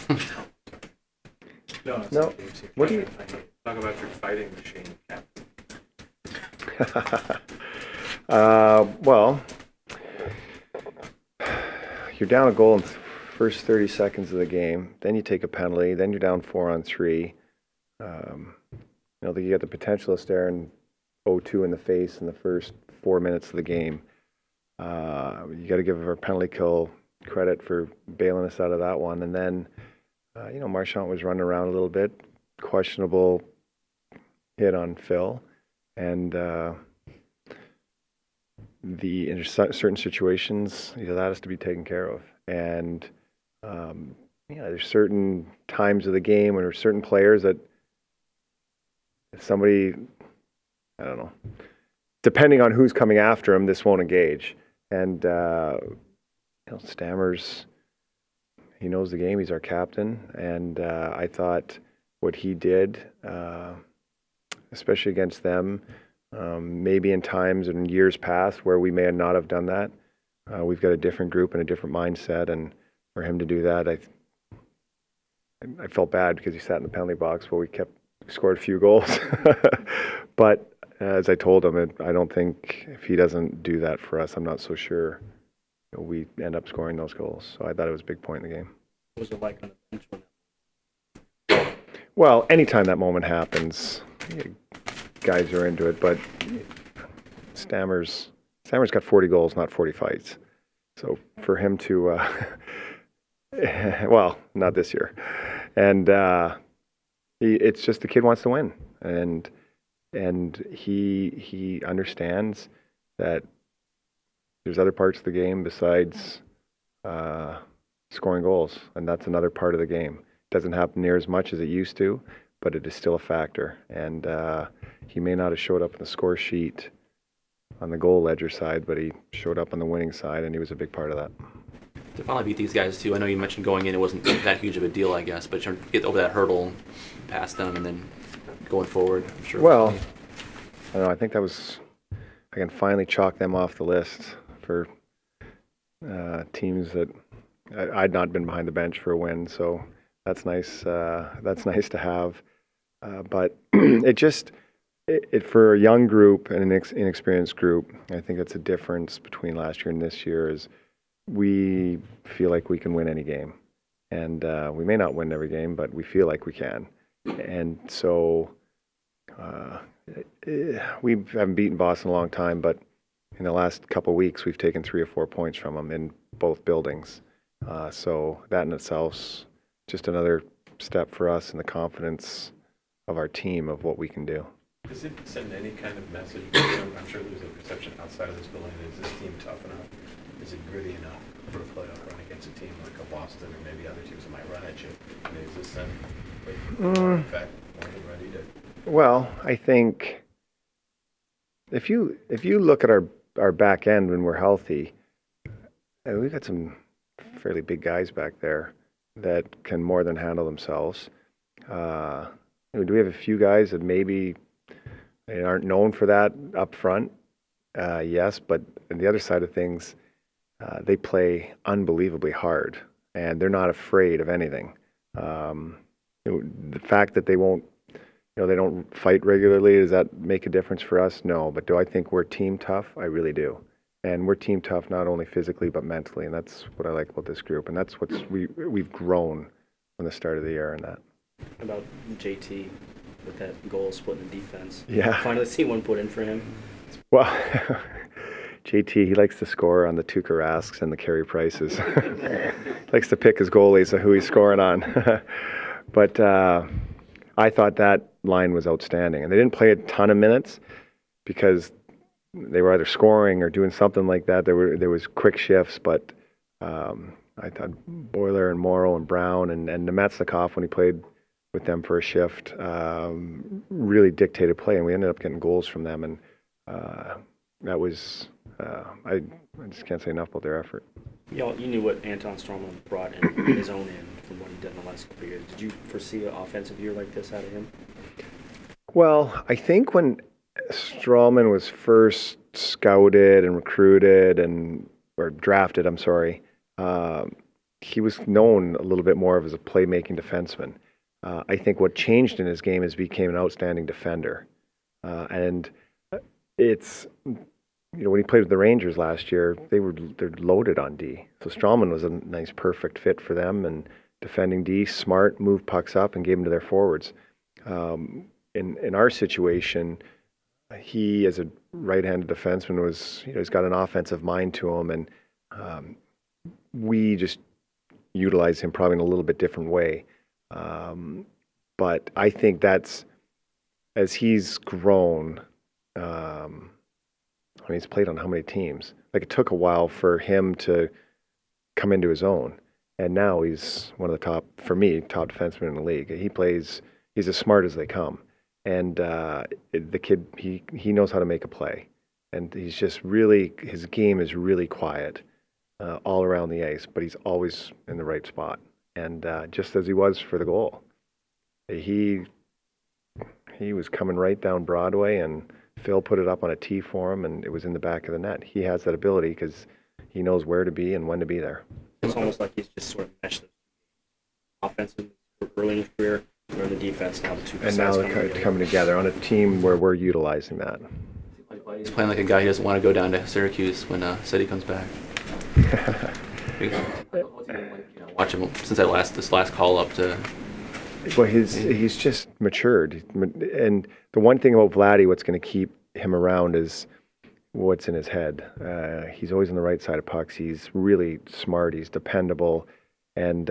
No, it's No. not What do you? talk about your fighting machine, Captain? Well, you're down a goal in the first 30 seconds of the game. Then you take a penalty. Then you're down 4-on-3. You got the potential of staring 0-2 in the face in the first 4 minutes of the game. You got to give our penalty kill credit for bailing us out of that one. And then, Marchand was running around a little bit, questionable hit on Phil, and in certain situations, that has to be taken care of. And there's certain times of the game when there's certain players that if somebody, I don't know, depending on who's coming after him, this won't engage. And Stammers, he knows the game. He's our captain, and I thought what he did, especially against them, maybe in times in years past where we may not have done that. We've got a different group and a different mindset, and for him to do that, I felt bad because he sat in the penalty box while we scored a few goals. But as I told him, I don't think if he doesn't do that for us, I'm not so sure we end up scoring those goals. So I thought it was a big point in the game. What was it like on the bench when Well, anytime that moment happens, guys are into it. But Stammer's got 40 goals, not 40 fights. So for him to, well, not this year. And it's just the kid wants to win. And he understands that there's other parts of the game besides scoring goals, and that's another part of the game. It doesn't happen near as much as it used to, but it is still a factor. And he may not have showed up in the score sheet on the goal ledger side, but he showed up on the winning side, and he was a big part of that. To finally beat these guys, too, I know you mentioned going in, it wasn't that huge of a deal, I guess, but trying to get over that hurdle, past them, and then going forward, I'm sure. Well, I don't know, I think I can finally chalk them off the list for teams that I'd not been behind the bench for a win, so that's nice. That's nice to have. But for a young group and an inexperienced group, I think that's a difference between last year and this year. Is we feel like we can win any game, and we may not win every game, but we feel like we can. And so we haven't beaten Boston in a long time, but in the last couple of weeks, we've taken 3 or 4 points from them in both buildings. So that in itself's just another step for us in the confidence of our team of what we can do. Does it send any kind of message? I'm sure there's a perception outside of this building. Is this team tough enough? Is it gritty enough for a playoff run against a team like a Boston or maybe other teams that might run at you? I mean, is this in fact more than ready to? Well, I think if you look at our back end when we're healthy, we've got some fairly big guys back there that can more than handle themselves. Do we have a few guys that maybe they aren't known for that up front? Yes, but on the other side of things, they play unbelievably hard, and they're not afraid of anything. The fact that they won't, they don't fight regularly, does that make a difference for us? No, but do I think we're team tough? I really do. And we're team tough not only physically but mentally, and that's what I like about this group. And that's we've grown from the start of the year in that. About JT with that goal split in the defense. Yeah. Finally see one put in for him. Well, JT, he likes to score on the Tuukka Rasks and the Carey Prices. Likes to pick his goalies of who he's scoring on. But I thought that line was outstanding. And they didn't play a ton of minutes because they were either scoring or doing something like that. There was quick shifts, but I thought Boiler and Morrow and Brown and Nemetsnikov, when he played with them for a shift, really dictated play, and we ended up getting goals from them. And that was I just can't say enough about their effort. You knew what Anton Strawman brought in his own end from what he did in the last couple of years. Did you foresee an offensive year like this out of him? Well, I think when Strawman was first scouted and recruited or drafted, I'm sorry, he was known a little bit more of as a playmaking defenseman. I think what changed in his game is he became an outstanding defender. And it's, when he played with the Rangers last year, they're loaded on D. So Strawman was a nice, perfect fit for them, and defending D, smart, moved pucks up and gave them to their forwards. In our situation, he, as a right-handed defenseman, was, he's got an offensive mind to him, and we just utilize him probably in a little bit different way. But I think that's, as he's grown, he's played on how many teams? Like, it took a while for him to come into his own. And now he's one of the top, for me, top defensemen in the league. He's as smart as they come. And the kid, he knows how to make a play. And he's just really, his game is really quiet all around the ice, but he's always in the right spot. And just as he was for the goal, he was coming right down Broadway, and Phil put it up on a tee for him, and it was in the back of the net. He has that ability because he knows where to be and when to be there. It's almost like he's just sort of meshed the offensive early in his career, or in the defense now. The two and now they're coming together on a team where we're utilizing that. He's playing like a guy who doesn't want to go down to Syracuse when City comes back. Watch him since this last call up to. Well, he's just matured, and the one thing about Vladdy, what's going to keep him around is what's in his head. He's always on the right side of pucks. He's really smart. He's dependable, and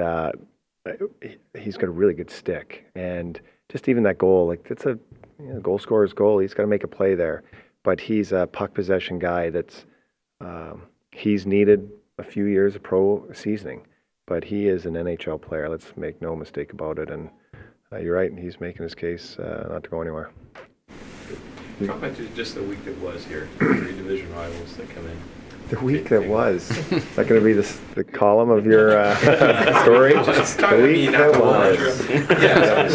he's got a really good stick. And just even that goal, like, that's a goal scorer's goal. He's got to make a play there, but he's a puck possession guy. That's he's needed a few years of pro seasoning. But he is an NHL player. Let's make no mistake about it. And you're right, he's making his case not to go anywhere. Talk about just the week that was here, three division rivals that come in. The week that was. Is that going to be the column of your story? The week that was. Yeah.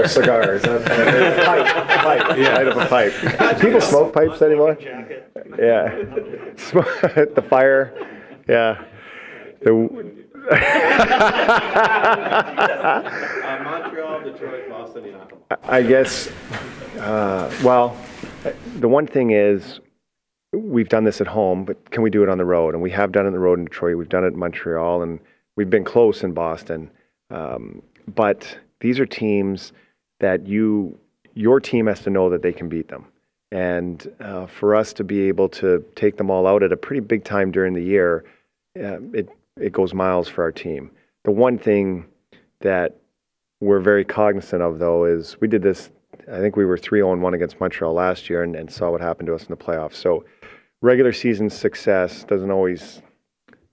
Cigars. Pipe. Yeah. Light up a pipe. Do people smoke pipes anymore? Yeah. The fire. Yeah. Montreal, Detroit, Boston, and Ottawa. I guess, well, the one thing is, we've done this at home, but can we do it on the road? And we have done it on the road in Detroit. We've done it in Montreal, and we've been close in Boston. But these are teams that your team has to know that they can beat them. And for us to be able to take them all out at a pretty big time during the year, it goes miles for our team. The one thing that we're very cognizant of, though, is we did this, I think we were 3-0-1 against Montreal last year and saw what happened to us in the playoffs. So regular season success doesn't always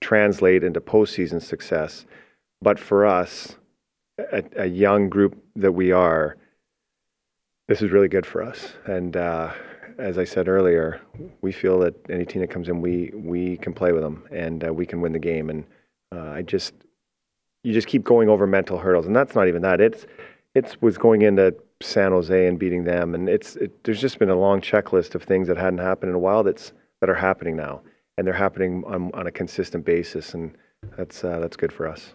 translate into postseason success. But for us, a young group that we are, this is really good for us. And as I said earlier, we feel that any team that comes in, we can play with them, and we can win the game. And you just keep going over mental hurdles, and that's not even that. It was going into San Jose and beating them, and there's just been a long checklist of things that hadn't happened in a while that are happening now, and they're happening on a consistent basis, and that's good for us.